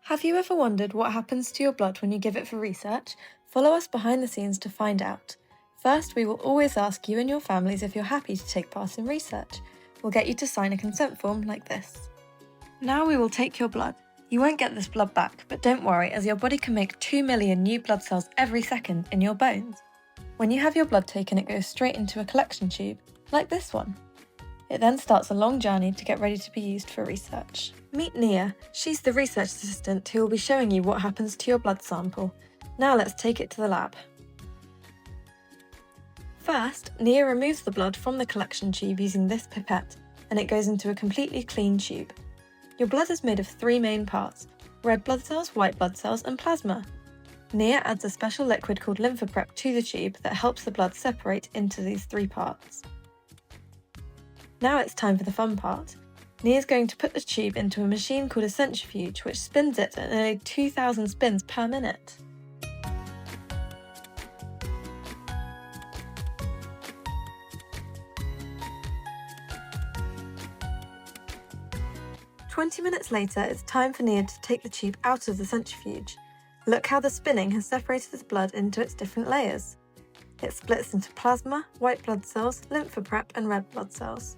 Have you ever wondered what happens to your blood when you give it for research? Follow us behind the scenes to find out. First, we will always ask you and your families if you're happy to take part in research. We'll get you to sign a consent form like this. Now we will take your blood. You won't get this blood back, but don't worry, as your body can make 2 million new blood cells every second in your bones. When you have your blood taken, it goes straight into a collection tube, like this one. It then starts a long journey to get ready to be used for research. Meet Nia. She's the research assistant who will be showing you what happens to your blood sample. Now let's take it to the lab. First, Nia removes the blood from the collection tube using this pipette, and it goes into a completely clean tube. Your blood is made of 3 main parts: red blood cells, white blood cells, and plasma. Nia adds a special liquid called lymphoprep to the tube that helps the blood separate into these 3 parts. Now it's time for the fun part. Nia's going to put the tube into a machine called a centrifuge, which spins it at nearly 2,000 spins per minute. "20 minutes later, it's time for Nia to take the tube out of the centrifuge. Look how the spinning has separated the blood into its different layers. It splits into plasma, white blood cells, lymphoprep, and red blood cells.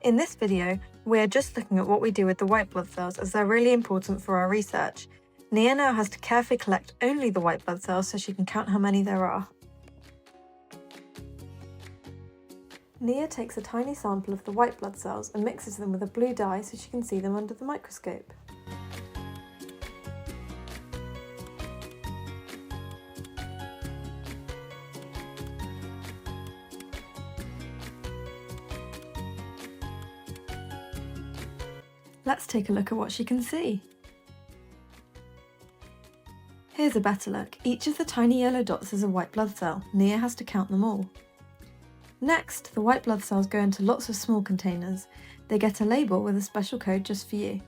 In this video, we're just looking at what we do with the white blood cells, as they're really important for our research. Nia now has to carefully collect only the white blood cells so she can count how many there are. Nia takes a tiny sample of the white blood cells and mixes them with a blue dye so she can see them under the microscope. Let's take a look at what she can see. Here's a better look. Each of the tiny yellow dots is a white blood cell. Nia has to count them all. Next, the white blood cells go into lots of small containers. They get a label with a special code just for you.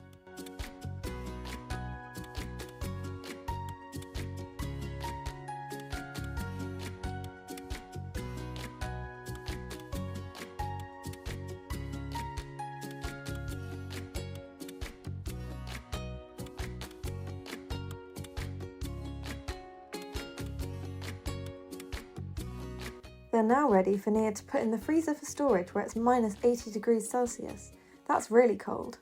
They're now ready for Nia to put in the freezer for storage, where it's minus 80 degrees Celsius. That's really cold.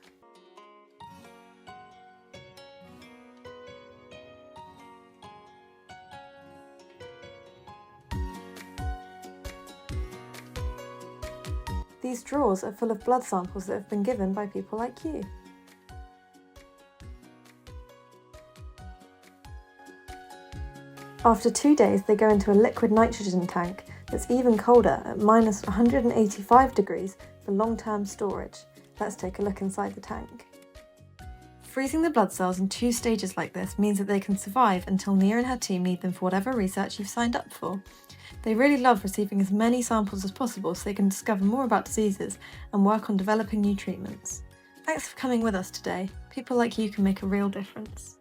These drawers are full of blood samples that have been given by people like you. After 2 days, they go into a liquid nitrogen tank that's even colder at minus 185 degrees for long-term storage. Let's take a look inside the tank. Freezing the blood cells in 2 stages like this means that they can survive until Nia and her team need them for whatever research you've signed up for. They really love receiving as many samples as possible so they can discover more about diseases and work on developing new treatments. Thanks for coming with us today. People like you can make a real difference.